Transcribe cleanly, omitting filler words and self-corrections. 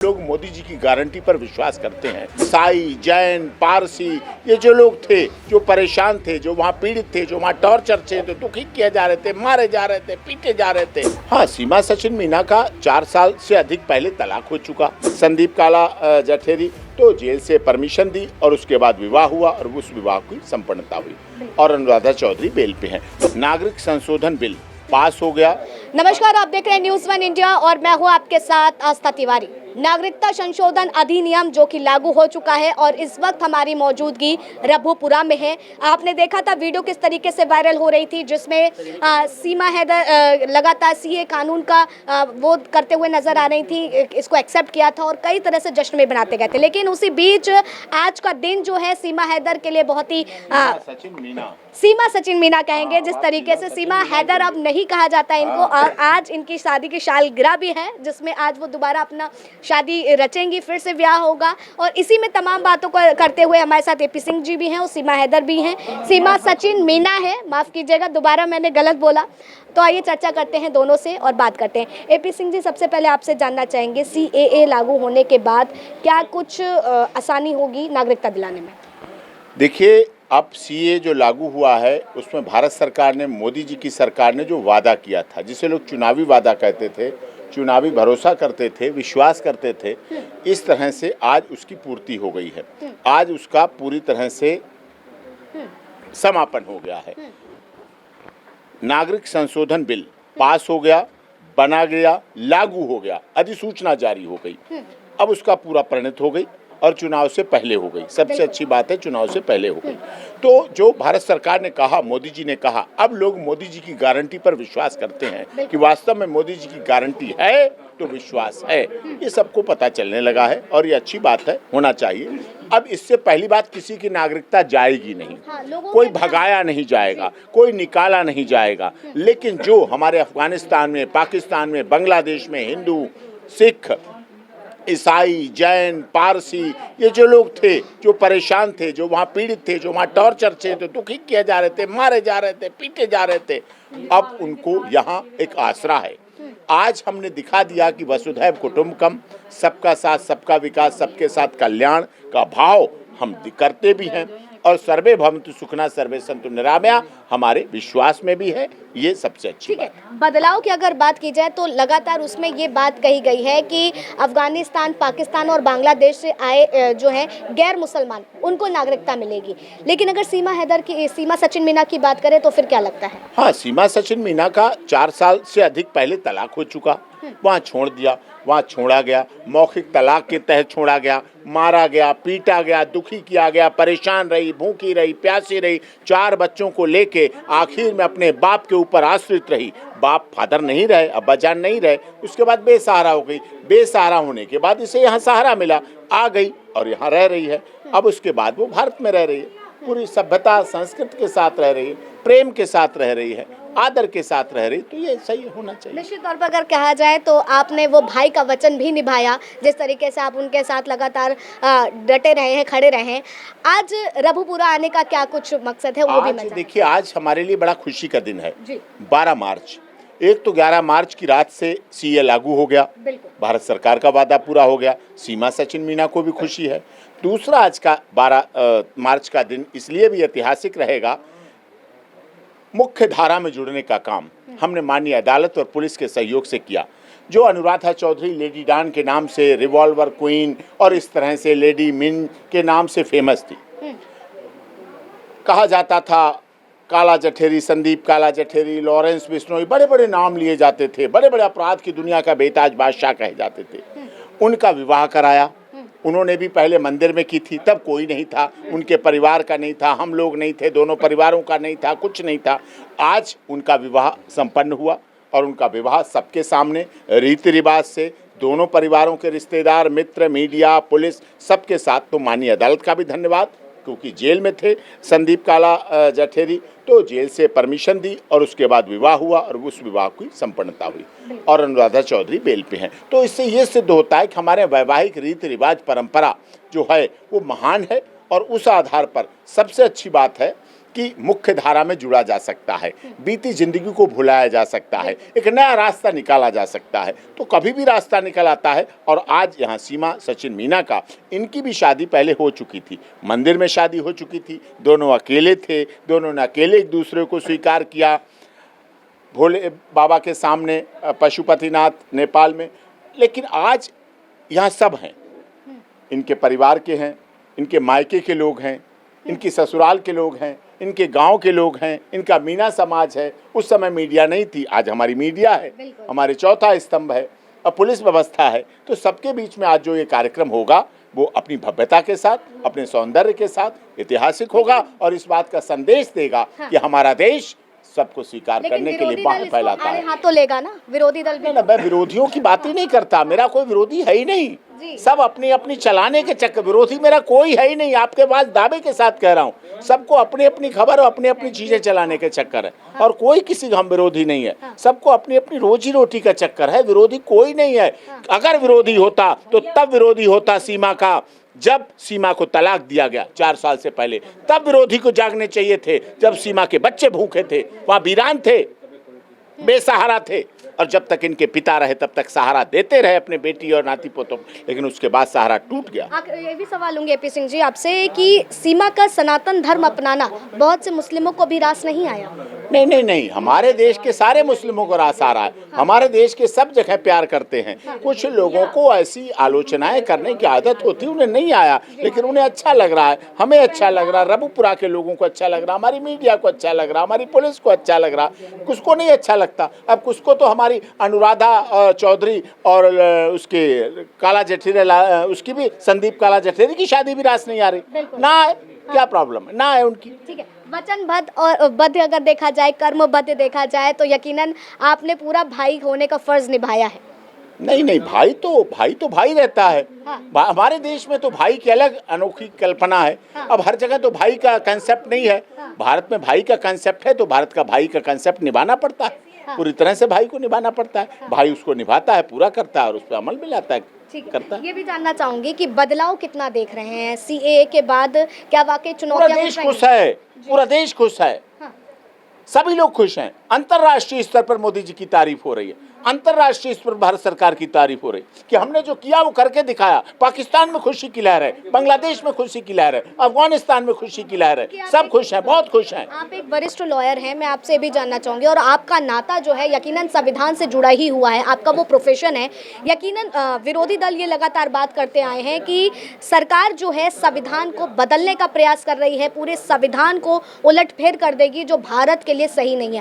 लोग मोदी जी की गारंटी पर विश्वास करते हैं। ईसाई, जैन, पारसी, ये जो लोग थे, जो परेशान थे, जो वहाँ पीड़ित थे, जो वहाँ टॉर्चर थे, तो दुखी किए जा रहे थे, मारे जा रहे थे, पीटे जा रहे थे। हाँ, सीमा सचिन मीना का 4 साल से अधिक पहले तलाक हो चुका। संदीप काला जठेरी तो जेल से परमिशन दी और उसके बाद विवाह हुआ और उस विवाह की संपन्नता हुई और अनुराधा चौधरी बेल पे हैं। नागरिक संशोधन बिल पास हो गया। नमस्कार, आप देख रहे हैं न्यूज़ 1 इंडिया और मैं हूं आपके साथ आस्था तिवारी। नागरिकता संशोधन अधिनियम जो कि लागू हो चुका है और इस वक्त हमारी मौजूदगी रघुपुरा में है। आपने देखा था वीडियो किस तरीके से वायरल हो रही थी, जिसमें सीमा हैदर लगातार सीए कानून का वो करते हुए नजर आ रही थी। इसको एक्सेप्ट किया था और कई तरह से जश्न में बनाते गए थे, लेकिन उसी बीच आज का दिन जो है सीमा हैदर के लिए बहुत ही सीमा सचिन मीना कहेंगे, जिस तरीके से सीमा हैदर अब नहीं कहा जाता है इनको। और आज इनकी शादी की सालगिरह भी है, जिसमें आज वो दोबारा अपना शादी रचेंगी, फिर से ब्याह होगा। और इसी में तमाम बातों को करते हुए हमारे साथ एपी सिंह जी भी हैं और सीमा हैदर भी हैं। सीमा सचिन मीना है, माफ़ कीजिएगा दोबारा मैंने गलत बोला। तो आइए चर्चा करते हैं दोनों से और बात करते हैं। एपी सिंह जी, सबसे पहले आपसे जानना चाहेंगे, सीएए लागू होने के बाद क्या कुछ आसानी होगी नागरिकता दिलाने में? देखिए, अब सीए जो लागू हुआ है उसमें भारत सरकार ने, मोदी जी की सरकार ने जो वादा किया था, जिसे लोग चुनावी वादा कहते थे, चुनावी भरोसा करते थे, विश्वास करते थे, इस तरह से आज उसकी पूर्ति हो गई है। आज उसका पूरी तरह से समापन हो गया है। नागरिक संशोधन बिल पास हो गया, बना गया, लागू हो गया, अधिसूचना जारी हो गई। अब उसका पूरा परिणत हो गई और चुनाव से पहले हो गई। सबसे अच्छी बात है, चुनाव से पहले हो गई। तो जो भारत सरकार ने कहा, मोदी जी ने कहा, अब लोग मोदी जी की गारंटी पर विश्वास करते हैं कि वास्तव में मोदी जी की गारंटी है तो विश्वास है। ये सबको पता चलने लगा है और ये अच्छी बात है, होना चाहिए। अब इससे पहली बात, किसी की नागरिकता जाएगी नहीं। कोई भगाया नहीं जाएगा, कोई निकाला नहीं जाएगा। लेकिन जो हमारे अफगानिस्तान में, पाकिस्तान में, बांग्लादेश में हिंदू, सिख, ईसाई, जैन, पारसी, ये जो लोग थे, जो परेशान थे, जो वहाँ पीड़ित थे, जो वहाँ टॉर्चर थे, तो दुखी किए जा रहे थे, मारे जा रहे थे, पीटे जा रहे थे, अब उनको यहाँ एक आसरा है। आज हमने दिखा दिया कि वसुधैव कुटुंबकम, सबका साथ सबका विकास, सबके साथ कल्याण का भाव हम करते भी हैं और सर्वे भवन्तु सुखिनः सर्वे सन्तु निरामया हमारे विश्वास में भी है। ये सबसे अच्छी बात है। बदलाव की अगर बात की जाए तो लगातार उसमें ये बात कही गई है कि अफगानिस्तान, पाकिस्तान और बांग्लादेश से आए जो हैं गैर मुसलमान, उनको नागरिकता मिलेगी। लेकिन अगर सीमा सचिन मीना की बात करें तो फिर क्या लगता है? हाँ, सीमा सचिन मीना का 4 साल से अधिक पहले तलाक हो चुका। वहाँ छोड़ दिया, वहाँ छोड़ा गया, मौखिक तलाक के तहत छोड़ा गया, मारा गया, पीटा गया, दुखी किया गया, परेशान रही, भूखी रही, प्यासी रही, 4 बच्चों को लेके आखिर में अपने बाप के ऊपर आश्रित रही। बाप फादर नहीं रहे, अब्बाजान नहीं रहे, उसके बाद बेसहारा हो गई। बेसहारा होने के बाद इसे यहाँ सहारा मिला, आ गई और यहाँ रह रही है। अब उसके बाद वो भारत में रह रही है, पूरी सभ्यता संस्कृति के साथ रह रही है, प्रेम के साथ रह रही है, आदर के साथ रह रही, तो ये सही होना चाहिए। निश्चित तौर पर अगर कहा जाए तो आपने वो भाई का वचन भी निभाया, जिस तरीके से आप उनके साथ लगातार डटे रहे हैं, खड़े रहे हैं। आज रघुपुरा आने का क्या कुछ मकसद है, वो भी मैं देखिए, आज हमारे लिए बड़ा खुशी का दिन है। 12 मार्च, एक तो 11 मार्च की रात से सीए लागू हो गया, भारत सरकार का वादा पूरा हो गया। सीमा सचिन मीना को भी खुशी है। दूसरा, आज का 12 मार्च का दिन इसलिए भी ऐतिहासिक रहेगा, मुख्य धारा में जुड़ने का काम हमने माननीय अदालत और पुलिस के सहयोग से किया। जो अनुराधा चौधरी लेडी डान के नाम से, रिवॉल्वर क्वीन और इस तरह से लेडी मिन के नाम से फेमस थी, कहा जाता था काला जठेरी, संदीप काला जठेरी, लॉरेंस बिश्नोई, बड़े बड़े नाम लिए जाते थे, बड़े बड़े अपराध की दुनिया का बेताज बादशाह कहे जाते थे। उनका विवाह कराया। उन्होंने भी पहले मंदिर में की थी, तब कोई नहीं था, उनके परिवार का नहीं था, हम लोग नहीं थे, दोनों परिवारों का नहीं था, कुछ नहीं था। आज उनका विवाह संपन्न हुआ और उनका विवाह सबके सामने रीति रिवाज से, दोनों परिवारों के रिश्तेदार, मित्र, मीडिया, पुलिस, सबके साथ। तो माननीय अदालत का भी धन्यवाद, क्योंकि जेल में थे संदीप काला जठेरी, तो जेल से परमिशन दी और उसके बाद विवाह हुआ और उस विवाह की संपन्नता हुई और अनुराधा चौधरी बेल पे हैं। तो इससे ये सिद्ध होता है कि हमारे वैवाहिक रीति रिवाज परंपरा जो है वो महान है और उस आधार पर सबसे अच्छी बात है कि मुख्य धारा में जुड़ा जा सकता है, बीती जिंदगी को भुलाया जा सकता है, एक नया रास्ता निकाला जा सकता है। तो कभी भी रास्ता निकल आता है। और आज यहाँ सीमा सचिन मीना का, इनकी भी शादी पहले हो चुकी थी, मंदिर में शादी हो चुकी थी, दोनों अकेले थे, दोनों ने अकेले एक दूसरे को स्वीकार किया भोले बाबा के सामने पशुपतिनाथ नेपाल में। लेकिन आज यहाँ सब हैं, इनके परिवार के हैं, इनके मायके के लोग हैं, इनकी ससुराल के लोग हैं, इनके गांव के लोग हैं, इनका मीना समाज है। उस समय मीडिया नहीं थी, आज हमारी मीडिया है, हमारे चौथा स्तंभ है, अब पुलिस व्यवस्था है। तो सबके बीच में आज जो ये कार्यक्रम होगा वो अपनी भव्यता के साथ, अपने सौंदर्य के साथ ऐतिहासिक होगा और इस बात का संदेश देगा कि हमारा देश सबको स्वीकार करने के लिए बाहें फैलाता है। हाथ तो लेगा ना विरोधी दल भी? ना, मैं विरोधियों की बात ही नहीं करता, मेरा कोई विरोधी है ही नहीं, सब अपनी अपनी चलाने के चक्कर, विरोधी मेरा कोई है ही नहीं। आपके पास दावे के साथ कह रहा हूँ, सबको अपनी अपनी खबर और अपनी अपनी चीजें चलाने के चक्कर है। और कोई किसी का हम विरोधी नहीं है, सबको अपनी अपनी रोजी रोटी का चक्कर है, विरोधी कोई नहीं है। अगर विरोधी होता तो तब विरोधी होता सीमा का, जब सीमा को तलाक दिया गया 4 साल से पहले, तब विरोधी को जागने चाहिए थे। जब सीमा के बच्चे भूखे थे, वहाँ वीरान थे, बेसहारा थे, और जब तक इनके पिता रहे तब तक सहारा देते रहे अपने बेटी और नाती पोतों, लेकिन उसके बाद सहारा टूट गया। ये भी सवाल लूंगी एपी सिंह जी आपसे कि सीमा का सनातन धर्म अपनाना बहुत से मुस्लिमों को भी रास नहीं आया? नहीं नहीं नहीं, हमारे देश के सारे मुस्लिमों को रास आ रहा है। हमारे देश के सब जगह प्यार करते हैं। कुछ लोगों को ऐसी आलोचनाएं करने की आदत होती है, उन्हें नहीं आया, लेकिन उन्हें अच्छा लग रहा है, हमें अच्छा लग रहा है, रबुपुरा के लोगों को अच्छा लग रहा, हमारी मीडिया को अच्छा लग रहा, हमारी पुलिस को अच्छा लग रहा, कुछ को नहीं अच्छा लगता। अब कुछ को तो हमारी अनुराधा चौधरी और उसके काला जठेरे, उसकी भी संदीप काला जठेरे की शादी भी रास नहीं आ रही ना है, क्या प्रॉब्लम है ना है उनकी। ठीक है, वचनबद्ध और बद्ध अगर देखा जाए, कर्मबद्ध देखा जाए तो यकीनन आपने पूरा भाई होने का फर्ज निभाया है। नहीं नहीं, भाई तो भाई रहता है। हमारे देश में तो भाई की अलग अनोखी कल्पना है। अब हर जगह तो भाई का कंसेप्ट नहीं है। भारत में भाई का कंसेप्ट है, तो भारत का भाई का कंसेप्ट निभाना पड़ता है, पूरी तरह से भाई को निभाना पड़ता है। भाई उसको निभाता है, पूरा करता है और उस पर अमल भी लाता है, करता है। ये भी जानना चाहूंगी कि बदलाव कितना देख रहे हैं सीएए के बाद, क्या वाकई चुनौतियां? पूरा देश खुश है, पूरा देश खुश है, सभी लोग खुश हैं। अंतर्राष्ट्रीय स्तर पर मोदी जी की तारीफ हो रही है, अंतर्राष्ट्रीय स्तर पर भारत सरकार की तारीफ हो रही कि हमने जो किया वो करके दिखाया। पाकिस्तान में खुशी की लहर है, बांग्लादेश में खुशी की लहर है, अफगानिस्तान में खुशी की लहर है, सब खुश हैं, बहुत खुश हैं। आप एक वरिष्ठ लॉयर हैं, मैं आपसे भी जानना चाहूंगी, और आपका नाता जो है यकीनन संविधान से जुड़ा ही हुआ है, आपका वो प्रोफेशन है। यकीनन विरोधी दल ये लगातार बात करते आए हैं कि सरकार जो है संविधान को बदलने का प्रयास कर रही है, पूरे संविधान को उलटफेर कर देगी, जो भारत के लिए सही नहीं है।